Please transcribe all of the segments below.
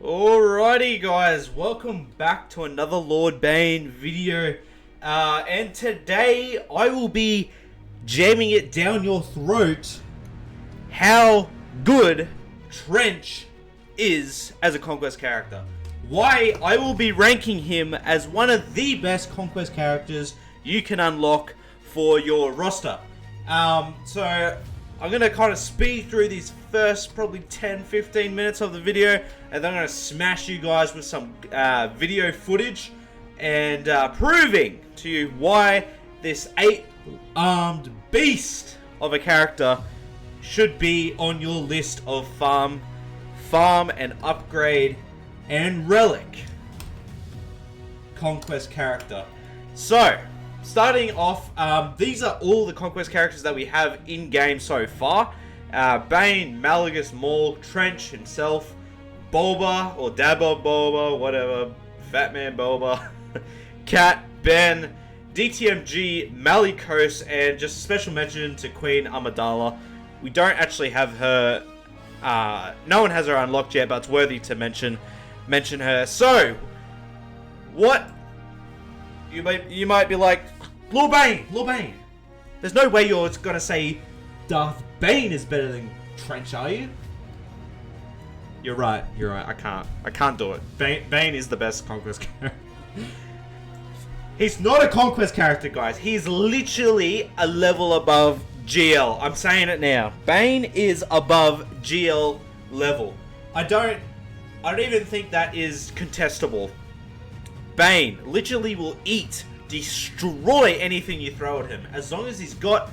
Alrighty guys, welcome back to another Lord Bane video, and today I will be jamming it down your throat how good Trench is as a Conquest character. Why I will be ranking him as one of the best Conquest characters you can unlock for your roster. So I'm going to kind of speed through these first probably 10-15 minutes of the video, and then I'm going to smash you guys with some video footage and proving to you why this 8-armed beast of a character should be on your list of farm and upgrade and relic Conquest character. So starting off, these are all the Conquest characters that we have in-game so far. Bane, Malgus, Maul, Trench himself, Boba, or Dabba Boba, whatever, Fatman Boba, Cat, Ben, DTMG, Malicos, and just special mention to Queen Amidala. We don't actually have her, no one has her unlocked yet, but it's worthy to mention her. So, what? You might be like, Lord Bane. There's no way you're gonna say Darth Bane is better than Trench, are you? You're right. I can't do it. Bane is the best Conquest character. He's not a Conquest character, guys. He's literally a level above GL. I'm saying it now. Bane is above GL level. I don't even think that is contestable. Bane literally will destroy anything you throw at him. As long as he's got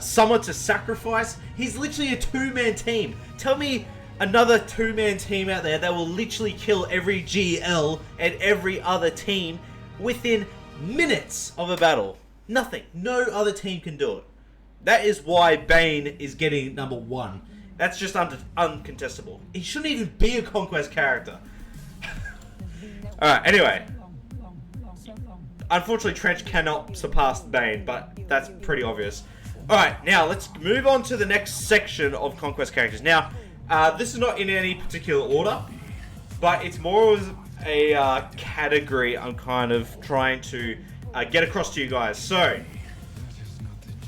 someone to sacrifice, he's literally a two-man team. Tell me another two-man team out there that will literally kill every GL and every other team within minutes of a battle. Nothing. No other team can do it. That is why Bane is getting number 1. That's just uncontestable. He shouldn't even be a Conquest character. Alright, anyway. Unfortunately, Trench cannot surpass Bane, but that's pretty obvious. Alright, now let's move on to the next section of Conquest characters. Now, this is not in any particular order, but it's more of a category I'm kind of trying to get across to you guys. So,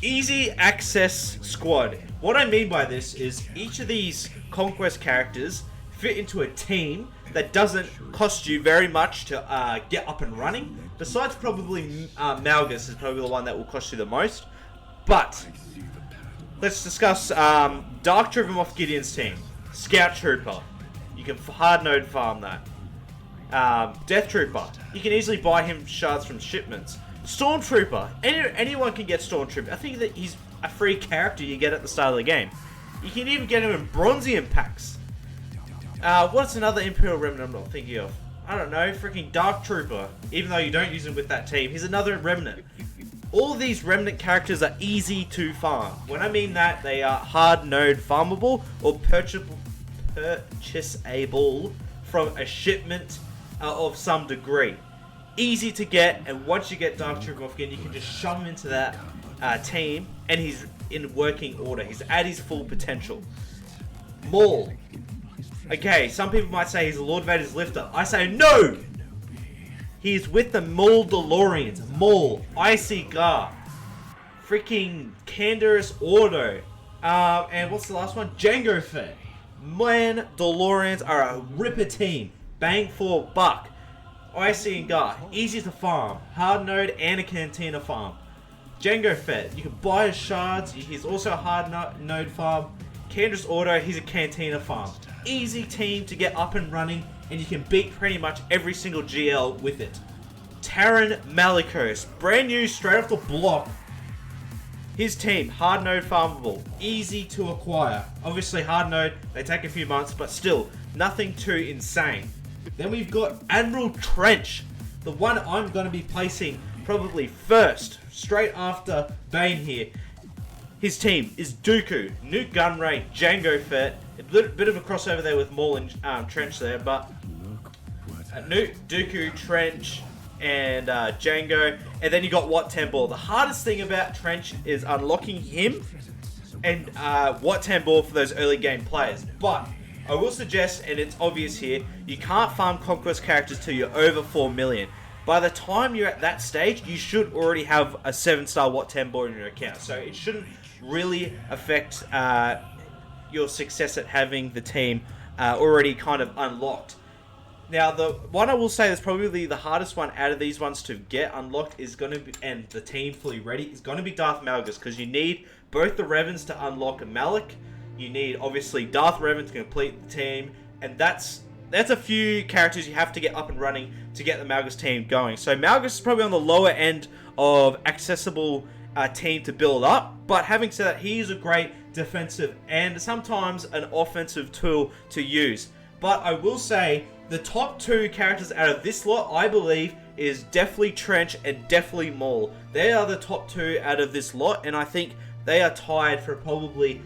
easy access squad. What I mean by this is each of these Conquest characters fit into a team that doesn't cost you very much to get up and running. Besides probably Malgus is probably the one that will cost you the most. But let's discuss Dark Trooper Moff Gideon's team. Scout Trooper. You can hard node farm that. Death Trooper. You can easily buy him shards from shipments. Stormtrooper. Anyone can get Stormtrooper. I think that he's a free character you get at the start of the game. You can even get him in Bronzium packs. What's another Imperial Remnant I'm not thinking of? I don't know, freaking Dark Trooper. Even though you don't use him with that team, he's another Remnant. All these Remnant characters are easy to farm. When I mean that, they are hard node farmable or purchasable from a shipment of some degree. Easy to get, and once you get Dark Trooper off again, you can just shove him into that team, and he's in working order. He's at his full potential. Maul. Okay, some people might say he's a Lord Vader's lifter. I say no! He's with the Maul DeLoreans. Maul, Icy Gar, freaking Canderous Ordo, and what's the last one? Jango Fett. Man, DeLoreans are a ripper team. Bang for a buck. Icy and Gar, easy to farm. Hard node and a cantina farm. Jango Fett, you can buy his shards. He's also a hard node farm. Canderous Ordo, he's a cantina farm. Easy team to get up and running, and you can beat pretty much every single GL with it. Taron Malicos, brand new, straight off the block. His team, hard node farmable, easy to acquire. Obviously hard node, they take a few months, but still, nothing too insane. Then we've got Admiral Trench, the one I'm going to be placing probably first, straight after Bane here. His team is Dooku, Nuke Gunray, Jango Fett, a bit of a crossover there with Maul and Trench there, but Nuke, Dooku, Trench, and Jango, and then you got Wat Tambor. The hardest thing about Trench is unlocking him and Wat Tambor for those early game players, but I will suggest, and it's obvious here, you can't farm Conquest characters till you're over 4 million. By the time you're at that stage, you should already have a 7-star Wat 10 board in your account. So it shouldn't really affect your success at having the team already kind of unlocked. Now, the one I will say that's probably the hardest one out of these ones to get unlocked is going to be, and the team fully ready, is going to be Darth Malgus, because you need both the Revens to unlock a Malik. You need, obviously, Darth Revan to complete the team, and that's a few characters you have to get up and running to get the Malgus team going. So Malgus is probably on the lower end of accessible team to build up, but having said that, he is a great defensive and sometimes an offensive tool to use. But I will say, the top 2 characters out of this lot, I believe, is definitely Trench and definitely Maul. They are the top 2 out of this lot, and I think they are tied for probably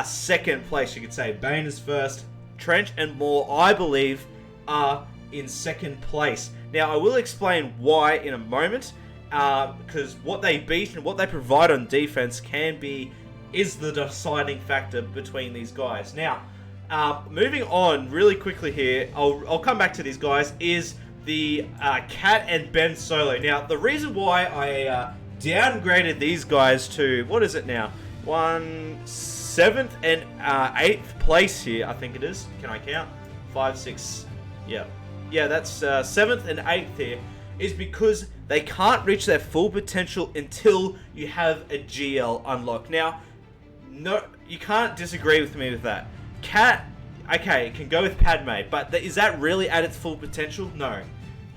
second place, you could say. Bane is first, Trench and Maul, I believe, are in second place. Now, I will explain why in a moment, because what they beat and what they provide on defense is the deciding factor between these guys. Now, moving on really quickly here, I'll come back to these guys, is the Cat and Ben Solo. Now, the reason why I downgraded these guys to, what is it now? 7th and 8th place here, I think it is. Can I count? 5, 6, yeah. Yeah, that's 7th and 8th here, is because they can't reach their full potential until you have a GL unlocked. Now, no, you can't disagree with me with that. Cat, okay, it can go with Padme, but is that really at its full potential? No.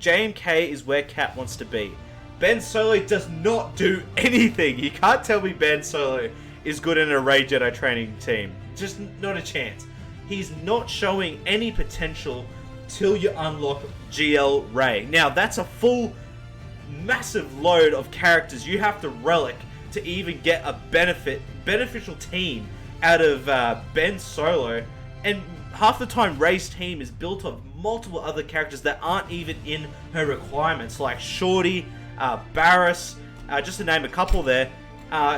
JMK is where Cat wants to be. Ben Solo does not do anything. You can't tell me Ben Solo is good in a Ray Jedi training team. Just not a chance. He's not showing any potential till you unlock GL Ray. Now, that's a full, massive load of characters you have to relic to even get a beneficial team out of Ben Solo, and half the time Rey's team is built of multiple other characters that aren't even in her requirements, like Shorty, Barriss, just to name a couple there.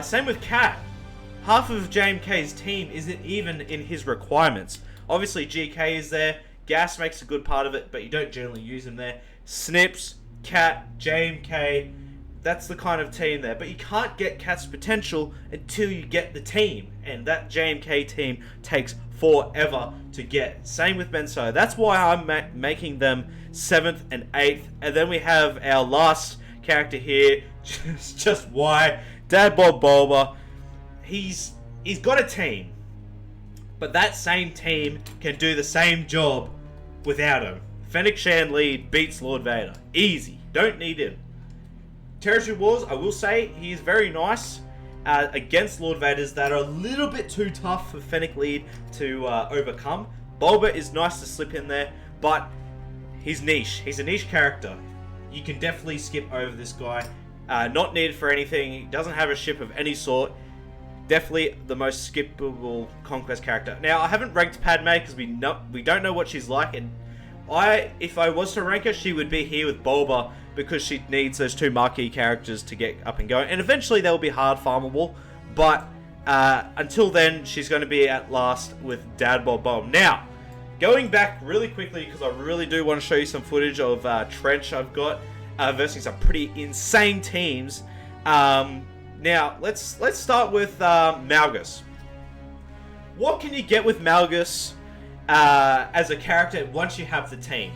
Same with Cat. Half of JMK's team isn't even in his requirements. Obviously GK is there, Gas makes a good part of it, but you don't generally use him there. Snips, Cat, JMK, that's the kind of team there. But you can't get Cat's potential until you get the team. And that JMK team takes forever to get. Same with Ben Solo. That's why I'm making them 7th and 8th. And then we have our last character here. Just why? Dad Bob Bulba. He's got a team. But that same team can do the same job without him. Fennec Shan lead beats Lord Vader. Easy. Don't need him. Territory Wars, I will say, he is very nice against Lord Vaders that are a little bit too tough for Fennec Lead to overcome. Bulba is nice to slip in there, but he's niche. He's a niche character. You can definitely skip over this guy. Not needed for anything. He doesn't have a ship of any sort. Definitely the most skippable Conquest character. Now, I haven't ranked Padme because we don't know what she's like, and if I was to rank her, she would be here with Bulba, because she needs those 2 marquee characters to get up and going. And eventually they'll be hard farmable, but until then, she's going to be at last with Dad Bob Bomb. Now, going back really quickly, because I really do want to show you some footage of Trench I've got versus some pretty insane teams. Now, let's start with Malgus. What can you get with Malgus as a character once you have the team?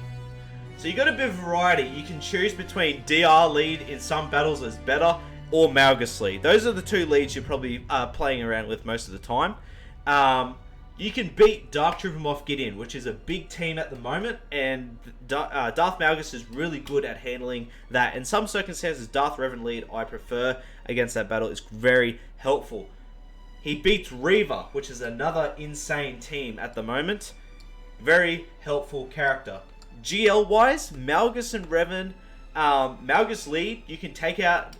So you got a bit of variety. You can choose between DR lead in some battles as better, or Malgus lead. Those are the 2 leads you're probably playing around with most of the time. You can beat Dark Trooper Moff Gideon, which is a big team at the moment, and Darth Malgus is really good at handling that. In some circumstances, Darth Revan lead I prefer against that battle. It's very helpful. He beats Reva, which is another insane team at the moment. Very helpful character. GL-wise, Malgus and Revan, Malgus lead, you can take out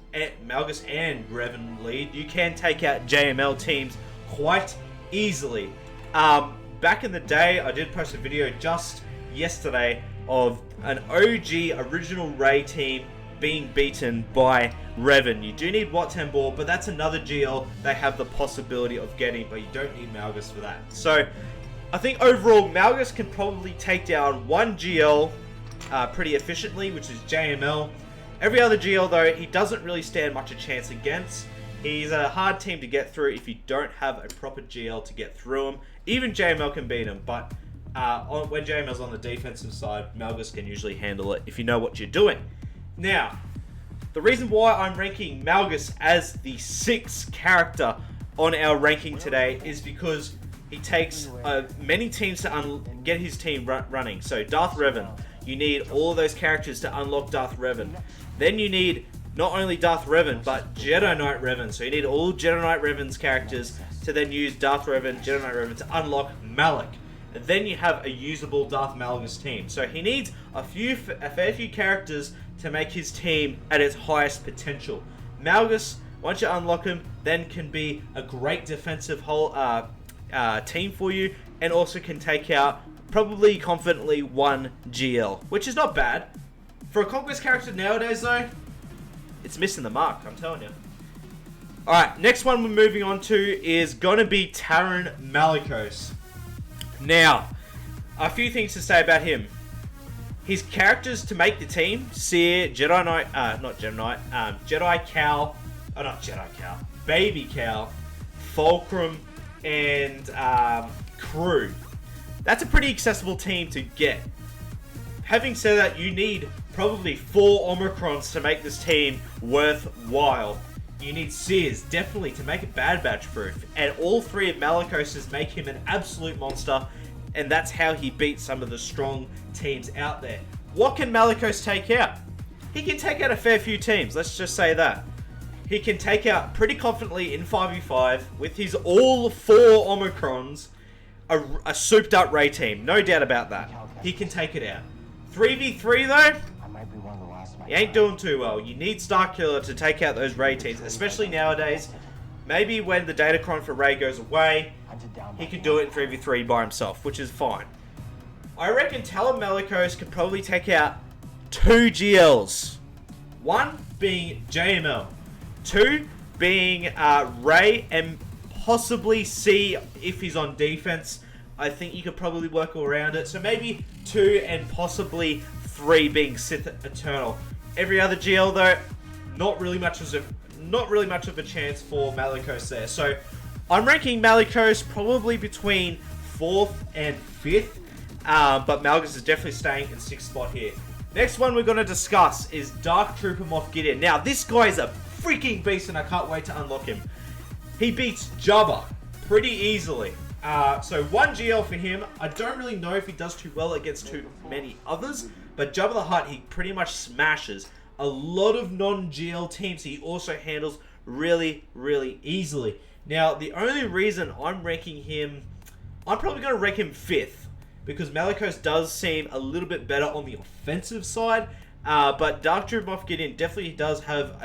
Malgus and Revan lead. You can take out JML teams quite easily. Back in the day, I did post a video just yesterday of an OG original Rey team being beaten by Revan. You do need Wat 10 ball, but that's another GL they have the possibility of getting, but you don't need Malgus for that. So, I think overall, Malgus can probably take down one GL pretty efficiently, which is JML. Every other GL, though, he doesn't really stand much a chance against. He's a hard team to get through if you don't have a proper GL to get through him. Even JML can beat him, but when JML's on the defensive side, Malgus can usually handle it if you know what you're doing. Now, the reason why I'm ranking Malgus as the 6th character on our ranking today is because he takes many teams to get his team running. So Darth Revan, you need all of those characters to unlock Darth Revan. Then you need not only Darth Revan, but Jedi Knight Revan. So you need all Jedi Knight Revan's characters to then use Darth Revan, Jedi Knight Revan to unlock Malak. And then you have a usable Darth Malgus team. So he needs a fair few characters to make his team at its highest potential. Malgus, once you unlock him, then can be a great defensive team for you, and also can take out probably confidently one GL, which is not bad. For a Conquest character nowadays though, it's missing the mark, I'm telling you. Alright, next one we're moving on to is gonna be Taron Malicos. Now, a few things to say about him. His characters to make the team, Seer, Jedi Knight, Jedi Cal, not Jedi Cal, Baby Cal, Fulcrum, and Crew. That's a pretty accessible team to get. Having said that, you need probably 4 Omicrons to make this team worthwhile. You need Seers, definitely, to make it Bad Batch proof. And all 3 of Malicos's make him an absolute monster. And that's how he beats some of the strong teams out there. What can Malicos take out? He can take out a fair few teams, let's just say that. He can take out pretty confidently in 5v5 with his all 4 Omicrons, a souped up Rey team, no doubt about that. He can take it out. 3v3 though, he ain't doing too well. You need Starkiller to take out those Rey teams, especially nowadays. Maybe when the Datacron for Rey goes away, he can do it in 3v3 by himself, which is fine. I reckon Taron Malicos could probably take out 2 GLs. One being JML. 2 being Rey, and possibly see if he's on defense. I think you could probably work around it. So maybe 2 and possibly 3 being Sith Eternal. Every other GL though, not really much of a chance for Malicos there. So I'm ranking Malicos probably between 4th and 5th. But Malgus is definitely staying in 6th spot here. Next one we're going to discuss is Dark Trooper Moff Gideon. Now, this guy is a freaking beast, and I can't wait to unlock him. He beats Jabba pretty easily. So 1 GL for him. I don't really know if he does too well against too many others, but Jabba the Hutt, he pretty much smashes a lot of non-GL teams. He also handles really, really easily. Now, the only reason I'm ranking him, I'm probably going to rank him 5th, because Malicos does seem a little bit better on the offensive side. But Dark Trooper Moff Gideon definitely does have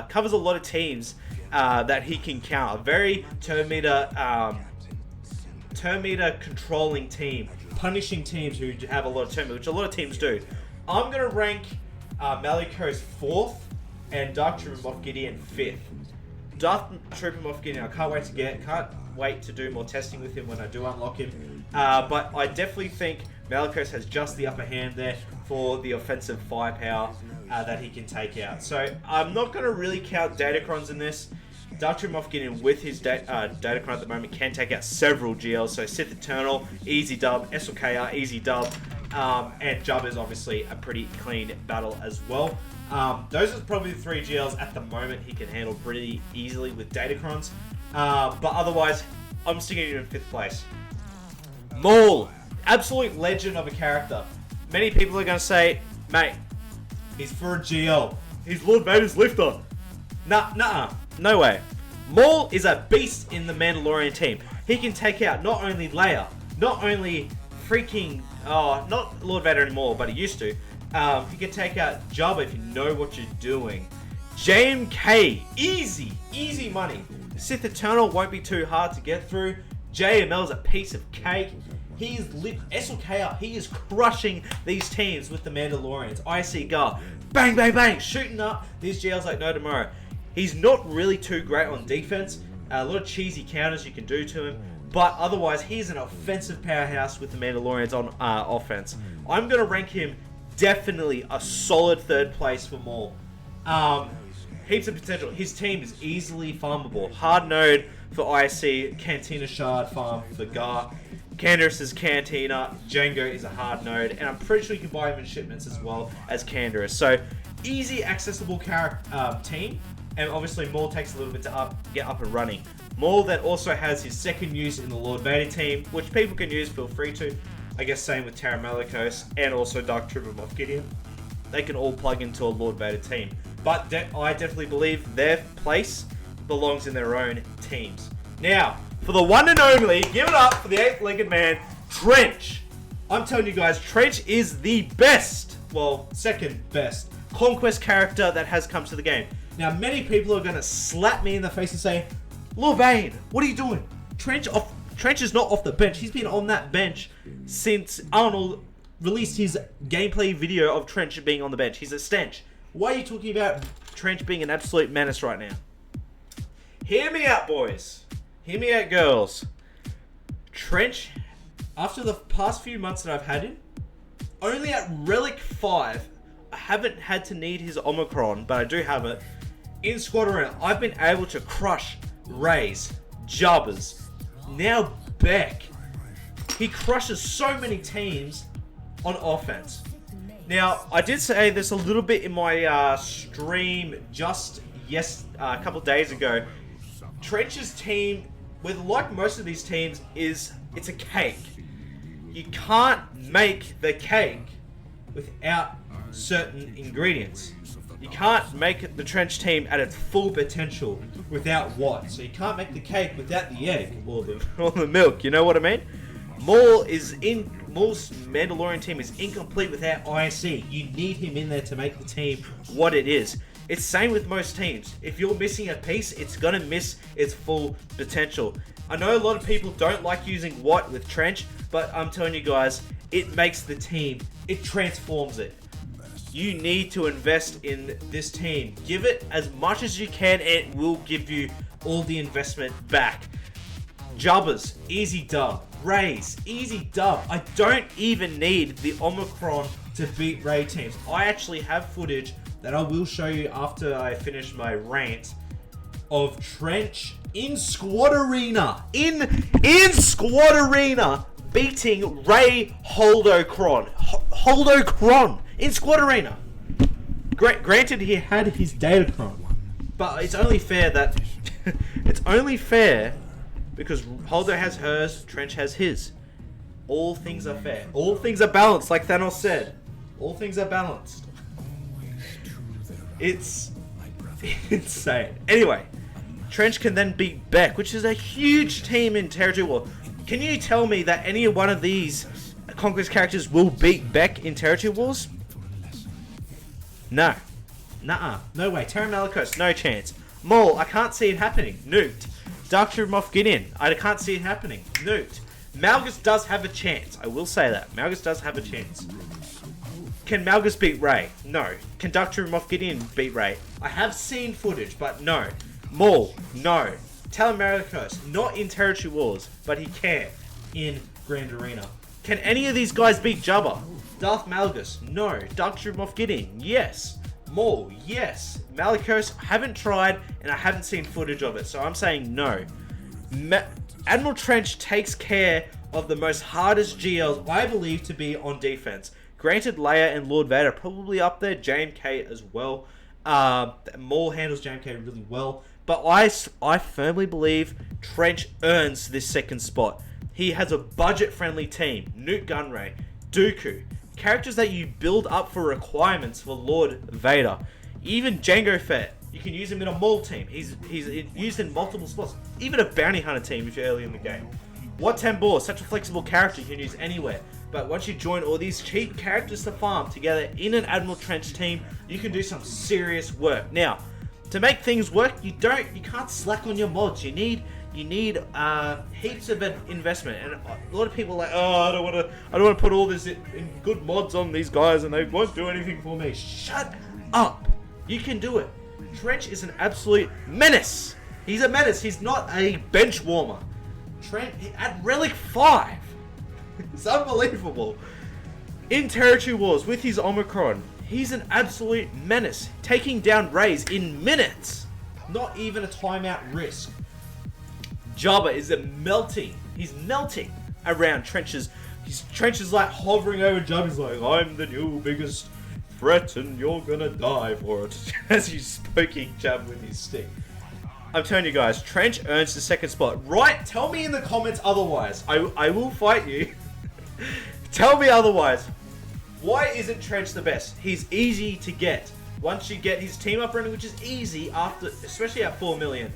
covers a lot of teams that he can counter. Very turn meter controlling team, punishing teams who have a lot of turn meter, which a lot of teams do. I'm going to rank Malicos 4th and Dark Trooper Moff Gideon 5th. Darth Trooper Moff Gideon, I can't wait to do more testing with him when I do unlock him. But I definitely think Malicos has just the upper hand there for the offensive firepower that he can take out. So I'm not going to really count Datacrons in this. Darth Trooper Moff Gideon with his Datacron at the moment can take out several GLs. So Sith Eternal, easy dub. SLKR, easy dub. And Jabba is obviously a pretty clean battle as well. Those are probably the 3 GLs at the moment he can handle pretty easily with Datacrons. But otherwise, I'm sticking him in 5th place. Maul, absolute legend of a character. Many people are going to say, mate, he's for a GL. He's Lord Vader's lifter. Nah, no way. Maul is a beast in the Mandalorian team. He can take out not only Leia, not only not Lord Vader anymore, but he used to. He can take out Jabba if you know what you're doing. JMK, easy money. Sith Eternal won't be too hard to get through. JML is a piece of cake. He's lit. SLKR, he is crushing these teams with the Mandalorians. IC Gar, bang, bang, bang, shooting up these GLs like no tomorrow. He's not really too great on defense. A lot of cheesy counters you can do to him. But otherwise, he's an offensive powerhouse with the Mandalorians on offense. I'm going to rank him definitely a solid third place for Maul. Heaps of potential. His team is easily farmable. Hard node for IC, Cantina Shard farm for Gar. Canderous Cantina, Django is a hard node, and I'm pretty sure you can buy him in shipments as well as Canderous. So, easy, accessible team, and obviously Maul takes a little bit to get up and running. Maul then also has his second use in the Lord Vader team, which people can use, feel free to. I guess same with Terra Malicos and also Dark Trooper Moff Gideon. They can all plug into a Lord Vader team. But I definitely believe their place belongs in their own teams. Now, for the one and only, give it up for the eight-legged man, Trench. I'm telling you guys, Trench is the best, well, second best, Conquest character that has come to the game. Now, many people are going to slap me in the face and say, Lord Bane, what are you doing? Trench is not off the bench. He's been on that bench since Arnold released his gameplay video of Trench being on the bench. He's a stench. Why are you talking about Trench being an absolute menace right now? Hear me out, boys. Hear me out, girls. Trench, after the past few months that I've had him, only at Relic 5, I haven't had to need his Omicron, but I do have it. In Squad Arena, I've been able to crush Rays, Jabbas, now Beck. He crushes so many teams on offense. Now, I did say this a little bit in my stream just a couple days ago. Trench's team, like most of these teams, it's a cake. You can't make the cake without certain ingredients. You can't make the Trench team at its full potential without what? So you can't make the cake without the egg or the milk. You know what I mean? Maul's Mandalorian team is incomplete without IC. You need him in there to make the team what it is. It's same with most teams. If you're missing a piece, it's gonna miss its full potential. I know a lot of people don't like using what with Trench, but I'm telling you guys, it makes the team. It transforms it. You need to invest in this team. Give it as much as you can, and it will give you all the investment back. Jabbas, easy dub. Rays, easy dub. I don't even need the Omicron to beat Ray teams. I actually have footage that I will show you after I finish my rant of Trench in Squad Arena. In Squad Arena, beating Ray Holdocron. Holdocron in Squad Arena. Granted, he had his Datacron, but it's only fair that it's only fair because Holdo has hers, Trench has his. All things are fair. All things are balanced, like Thanos said. All things are balanced. It's insane. Anyway, Trench can then beat Beck, which is a huge team in Territory War. Can you tell me that any one of these Conquest characters will beat Beck in Territory Wars? No. Nuh-uh. No way. Terra Malicos, no chance. Maul, I can't see it happening. Nuked. Dark Trooper Moff Gideon, I can't see it happening. Nuked. Malgus does have a chance. I will say that. Malgus does have a chance. Can Malgus beat Ray? No. Can Dark Trooper Moff Gideon beat Ray? I have seen footage, but no. Maul? No. Malicos, not in Territory Wars, but he can in Grand Arena. Can any of these guys beat Jabba? Darth Malgus? No. Dark Trooper Moff Gideon? Yes. Maul? Yes. Malicos? Haven't tried, and I haven't seen footage of it, so I'm saying no. Admiral Trench takes care of the most hardest GLs I believe to be on defense. Granted, Leia and Lord Vader are probably up there, JMK as well. Maul handles JMK really well, but I firmly believe Trench earns this second spot. He has a budget-friendly team. Newt Gunray, Dooku, characters that you build up for requirements for Lord Vader. Even Jango Fett, you can use him in a Maul team. He's used in multiple spots. Even a bounty hunter team if you're early in the game. Wat Tambor, such a flexible character you can use anywhere. But once you join all these cheap characters to farm together in an Admiral Trench team, you can do some serious work. Now, to make things work, you can't slack on your mods. You need heaps of investment, and a lot of people are like, oh, I don't want to put all this in good mods on these guys, and they won't do anything for me. Shut up! You can do it. Trench is an absolute menace. He's a menace. He's not a bench warmer. Trent at Relic 5. It's unbelievable. In Territory Wars with his Omicron, he's an absolute menace, taking down Rays in minutes. Not even a timeout risk. Jabba is melting. He's melting around trenches. His trenches like hovering over Jabba. He's like, I'm the new biggest threat and you're gonna die for it. As he's poking Jabba with his stick. I'm telling you guys, Trench earns the second spot. Right? Tell me in the comments otherwise. I will fight you. Tell me otherwise. Why isn't Trench the best? He's easy to get. Once you get his team up running, which is easy after, especially at 4 million,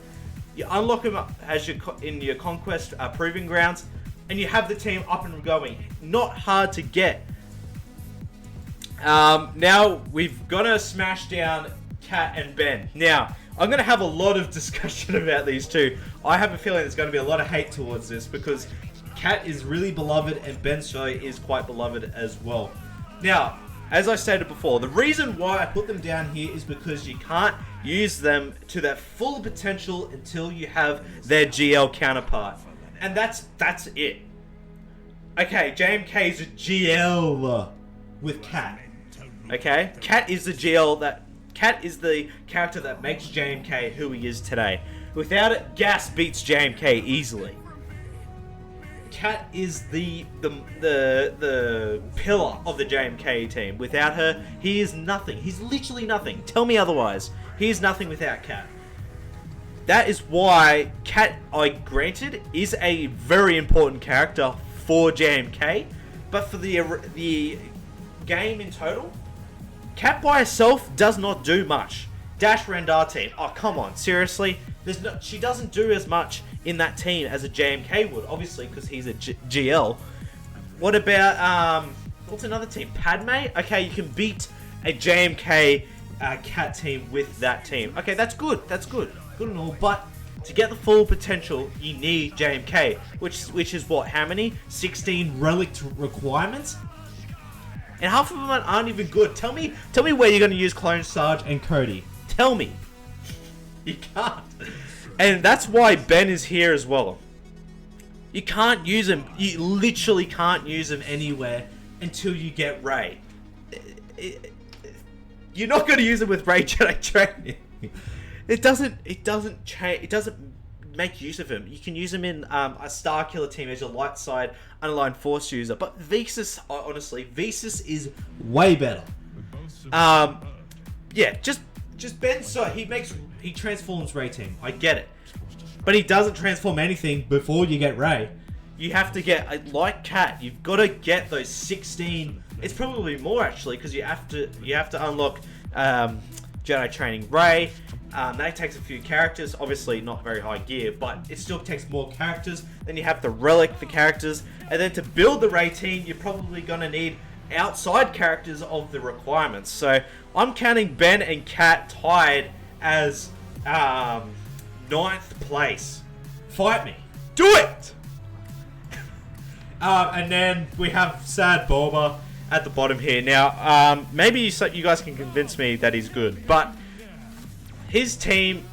you unlock him up as in your Conquest proving grounds, and you have the team up and going. Not hard to get. Now we've got to smash down Cat and Ben. Now I'm going to have a lot of discussion about these two. I have a feeling there's going to be a lot of hate towards this because Cat is really beloved and Ben Soy is quite beloved as well. Now, as I stated before, the reason why I put them down here is because you can't use them to their full potential until you have their GL counterpart. And that's it. Okay, JMK is a GL with Cat. Okay? Cat is the character that makes JMK who he is today. Without it, Gas beats JMK easily. Cat is the pillar of the JMK team. Without her, he is nothing. He's literally nothing. Tell me otherwise. He is nothing without Cat. That is why Cat, granted, is a very important character for JMK, but for the game in total, Cat by herself does not do much. Dash Rendar team. Oh, come on. Seriously? She doesn't do as much in that team as a JMK would, obviously, because he's a GL. What about, what's another team? Padme? Okay, you can beat a JMK Cat team with that team. Okay, that's good. That's good. Good and all, but to get the full potential, you need JMK, which is what? How many? 16 relic requirements? And half of them aren't even good. Tell me where you're going to use Clone Sarge and Cody. Tell me. You can't. And that's why Ben is here as well. You can't use him. You literally can't use him anywhere until you get Rey. You're not going to use him with Rey Jedi training. It doesn't change. It doesn't make use of him. You can use him in a Star Killer team as your light side unaligned Force user. But Visas, honestly, Visas is way better. Yeah, just Ben. So he transforms Rey team. I get it, but he doesn't transform anything before you get Rey. You have to get like Cat. You've got to get those 16. It's probably more actually because you have to unlock Jedi training Rey. That takes a few characters. Obviously not very high gear, but it still takes more characters. Then you have to relic the characters, and then to build the Rey team, you're probably gonna need outside characters of the requirements. So I'm counting Ben and Cat tied as 9th place. Fight me. Do it! And then we have Sad Boba at the bottom here. Now, maybe you guys can convince me that he's good, but his team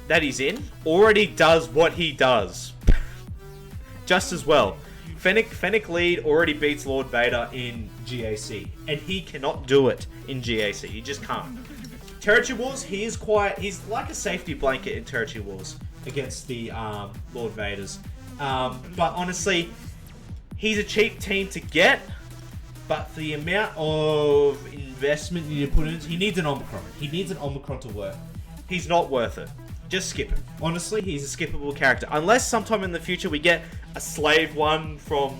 that he's in already does what he does. Just as well. Fennec Lead already beats Lord Vader in GAC, and he cannot do it in GAC. He just can't. Territory Wars, he's like a safety blanket in Territory Wars against the Lord Vaders. But honestly, he's a cheap team to get, but for the amount of investment you need to put in, he needs an Omicron. He needs an Omicron to work. He's not worth it. Just skip him. Honestly, he's a skippable character. Unless sometime in the future we get a slave one from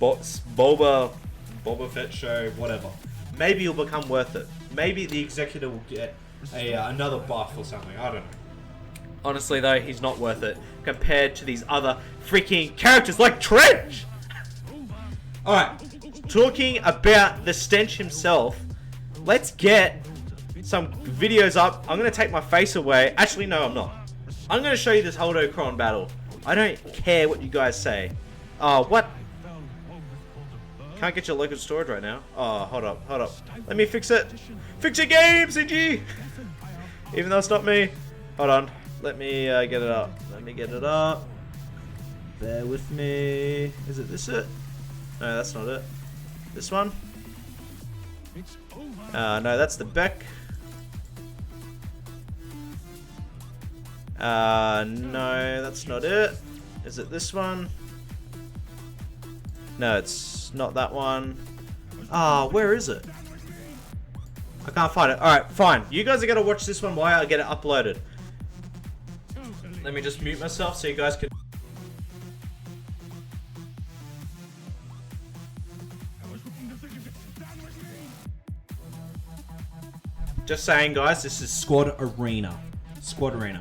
Boba Fett show, whatever. Maybe he'll become worth it. Maybe the executor will get another buff or something. I don't know. Honestly though, he's not worth it compared to these other freaking characters like Trench. Alright, talking about the Stench himself, let's get some videos up. I'm going to take my face away. Actually, no, I'm not. I'm going to show you this Holdocron battle. I don't care what you guys say. Oh, what? Can't get your local storage right now. Oh, hold up. Let me fix it. Fix your game, CG! Even though it's not me. Hold on. Let me get it up. Bear with me. Is it this it? No, that's not it. This one? No, that's the Beck. No, that's not it. Is it this one? No, it's not that one. Where is it? I can't find it. Alright, fine. You guys are gonna watch this one while I get it uploaded. Let me just mute myself so you guys can... Just saying, guys, this is Squad Arena. Squad Arena.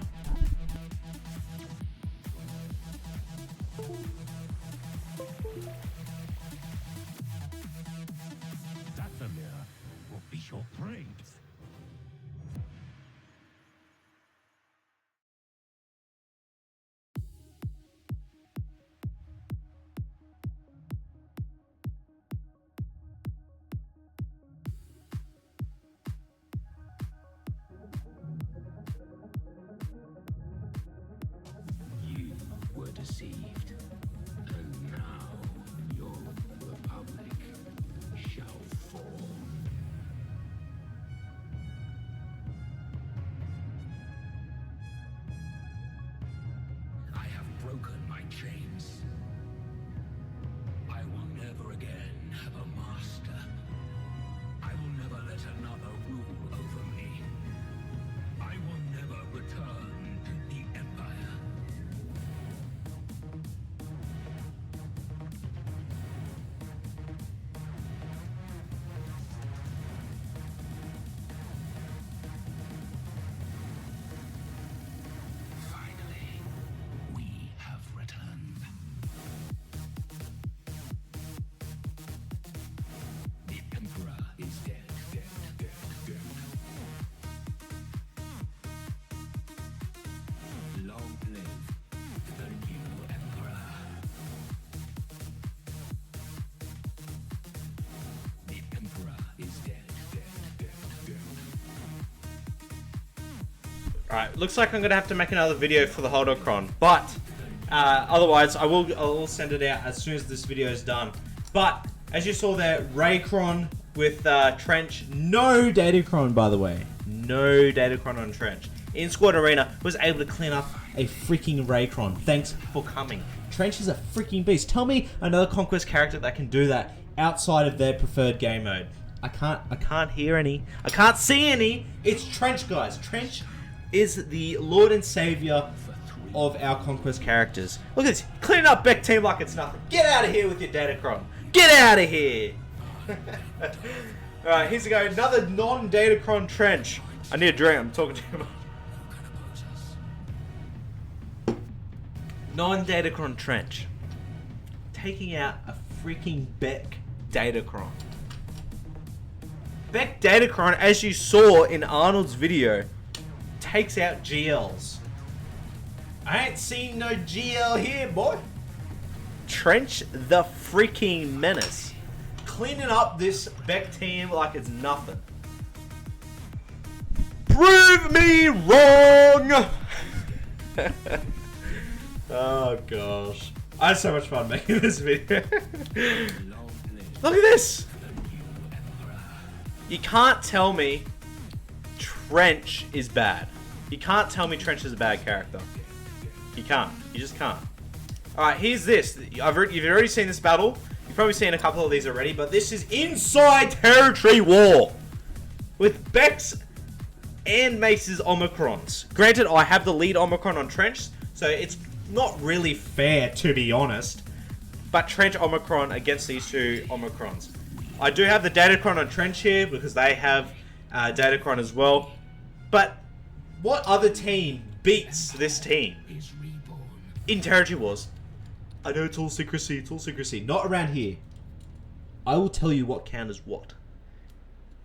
Deceived, and now your republic shall fall. I have broken my chains. I will never again have a master. I will never let another rule over me. I will never return to the Empire. Alright, looks like I'm gonna have to make another video for the Holocron, but otherwise I'll send it out as soon as this video is done. But as you saw there, Raycron with Trench, no Datacron by the way, no Datacron on Trench. In Squad Arena was able to clean up a freaking Raycron. Thanks for coming. Trench is a freaking beast. Tell me another Conquest character that can do that outside of their preferred game mode. I can't hear any. I can't see any. It's Trench, guys. Trench is the Lord and Savior of our Conquest characters. Look at this, cleaning up Beck team like it's nothing. Get out of here with your Datacron. Get out of here. Alright, here's a go. Another non-Datacron Trench. I need a drink, I'm talking too much. Non-Datacron Trench. Taking out a freaking Beck Datacron. Beck Datacron, as you saw in Arnold's video, takes out GLs. I ain't seen no GL here, boy. Trench the freaking menace. Cleaning up this Beck team like it's nothing. Prove me wrong! Oh gosh. I had so much fun making this video. Look at this! You can't tell me Trench is bad. You can't tell me Trench is a bad character. You can't. You just can't. Alright, here's this. You've already seen this battle. You've probably seen a couple of these already, but this is inside territory war with Beck's and Mace's Omicrons. Granted, I have the lead Omicron on Trench, so it's not really fair, to be honest. But Trench Omicron against these two Omicrons. I do have the Datacron on Trench here because they have Datacron as well. But what other team beats this team in territory wars? I know it's all secrecy, it's all secrecy. Not around here. I will tell you what counters what.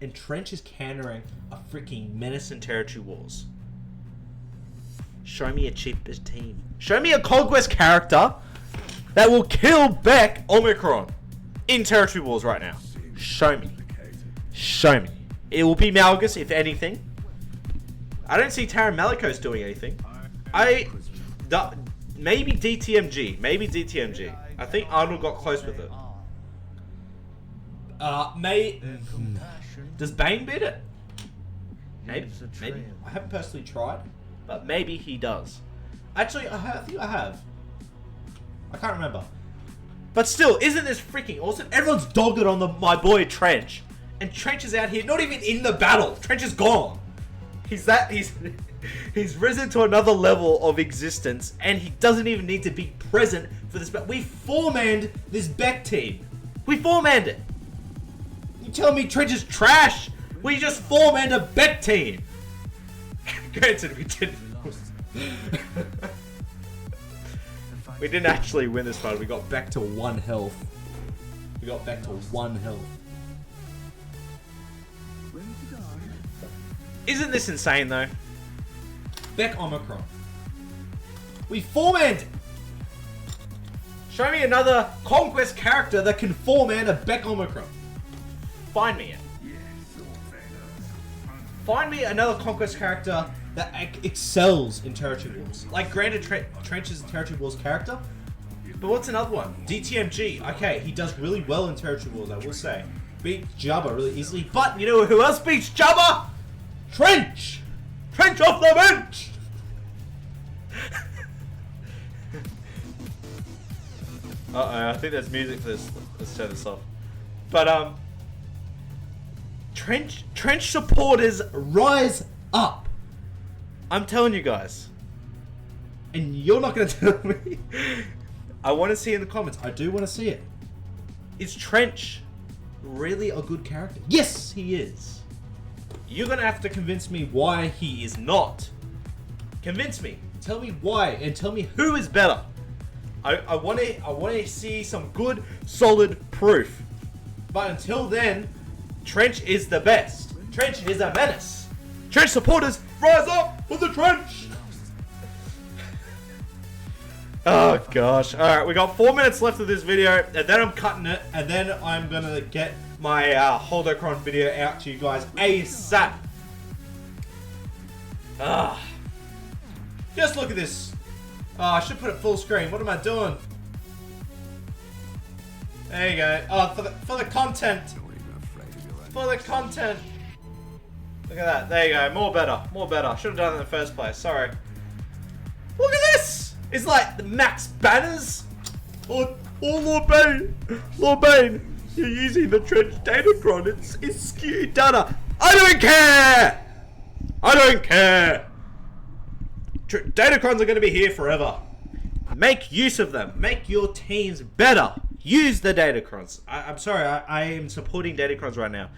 And Trench is countering a freaking menace in territory wars. Show me a cheaper team. Show me a Conquest character that will kill Beck Omicron in territory wars right now. Show me. Show me. It will be Malgus, if anything. I don't see Taran Malikos doing anything. maybe DTMG. Maybe DTMG. I think Arnold got close with it. Does Bane beat it? Maybe. Maybe. I haven't personally tried, but maybe he does. Actually, I think I have. I can't remember. But still, isn't this freaking awesome? Everyone's dogged on my boy Trench. And Trench is out here, not even in the battle. Trench is gone. He's risen to another level of existence, and he doesn't even need to be present for this. But we four-manned this Beck team. We four-manned it. You tell me Trench is trash? We just four-manned a Beck team. Granted, we didn't. We didn't actually win this fight. We got back to 1 health. We got back to 1 health. Isn't this insane though? Beck Omicron. We four-manned. Show me another Conquest character that can four-man a Beck Omicron. Find me it. Find me another Conquest character that excels in Territory Wars. Like, granted, Trench is a Territory Wars character, but what's another one? DTMG. Okay, he does really well in Territory Wars, I will say. Beat Jabba really easily, but you know who else beats Jabba? Trench! Trench off the bench! Uh-oh, I think there's music for this. Let's turn this off. But, Trench supporters rise up. I'm telling you guys. And you're not going to tell me. I want to see in the comments. I do want to see it. Is Trench really a good character? Yes, he is. You're going to have to convince me why he is not. Convince me. Tell me why and tell me who is better. I want to see some good, solid proof. But until then, Trench is the best. Trench is a menace. Trench supporters, rise up for the Trench! Oh gosh. Alright, we got 4 minutes left of this video, and then I'm cutting it, and then I'm gonna get my Holdocron video out to you guys ASAP. Just look at this. Oh, I should put it full screen. What am I doing? There you go. Oh, for the content. For the content. Look at that. There you go. More better. More better. Should have done it in the first place. Sorry. Look at this. It's like the max banners. Oh, Lord Bane. Lord Bane. You're using the Trench Datacron. It's skewed data. I don't care. I don't care. Datacrons are going to be here forever. Make use of them. Make your teams better. Use the Datacrons. I'm sorry, I am supporting Datacrons right now.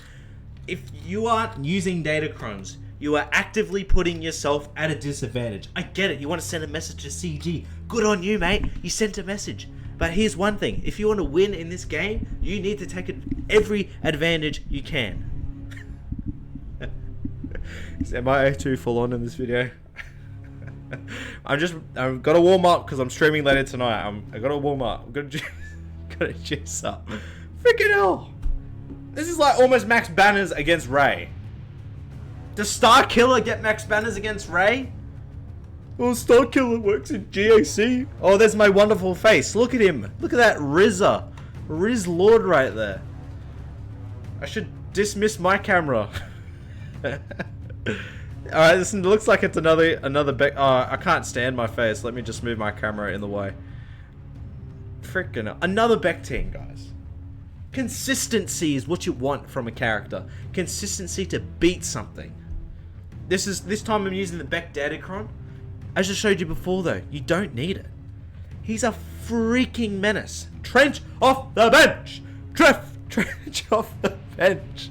If you aren't using Datacrons, you are actively putting yourself at a disadvantage. I get it. You want to send a message to CG. Good on you, mate. You sent a message. But here's one thing. If you want to win in this game, you need to take every advantage you can. Is MIA too full on in this video? I've got to warm up because I'm streaming later tonight. I got to warm up. I'm gotta juice up. Freaking hell. This is like almost max banners against Ray. Does Star Killer get max banners against Ray? Well, Star Killer works in GAC. Oh, there's my wonderful face. Look at him. Look at that Rizza. Riz Lord right there. I should dismiss my camera. Alright, this looks like it's another back. Oh, I can't stand my face. Let me just move my camera in the way. Freaking another Beck team, guys. Consistency is what you want from a character. Consistency to beat something. This time I'm using the Beck Datacron. As I showed you before though, you don't need it. He's a freaking menace. Trench off the bench! Trench off the bench.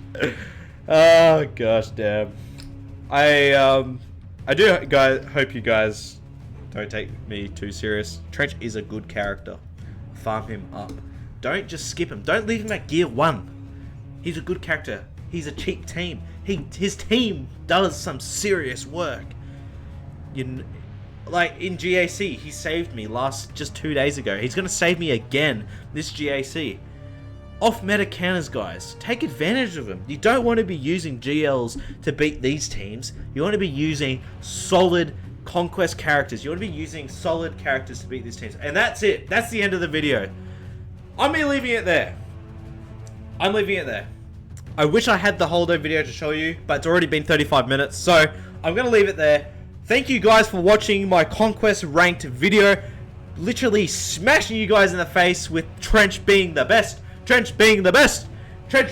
Oh gosh damn. I do hope you guys don't take me too serious. Trench is a good character. Farm him up. Don't just skip him. Don't leave him at gear 1. He's a good character. He's a cheap team. His team does some serious work. Like in GAC, he saved me just 2 days ago. He's gonna save me again this GAC. Off meta counters, guys. Take advantage of them. You don't want to be using GLs to beat these teams. You want to be using solid Conquest characters. You want to be using solid characters to beat these teams. And that's it. That's the end of the video. I'm leaving it there. I'm leaving it there. I wish I had the Holdo video to show you, but it's already been 35 minutes, so I'm going to leave it there. Thank you guys for watching my Conquest ranked video. Literally smashing you guys in the face with Trench being the best. Trench being the best. Trench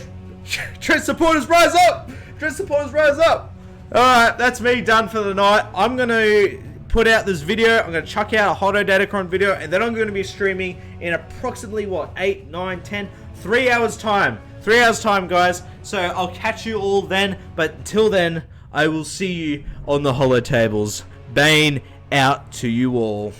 supporters rise up. Trench supporters rise up. Alright, that's me done for the night. I'm going to put out this video. I'm going to chuck out a Holdo Datacron video, and then I'm going to be streaming in approximately, what, 8, 9, 10, 3 hours time. 3 hours time, guys. So I'll catch you all then, but until then, I will see you on the holo tables. Bane out to you all.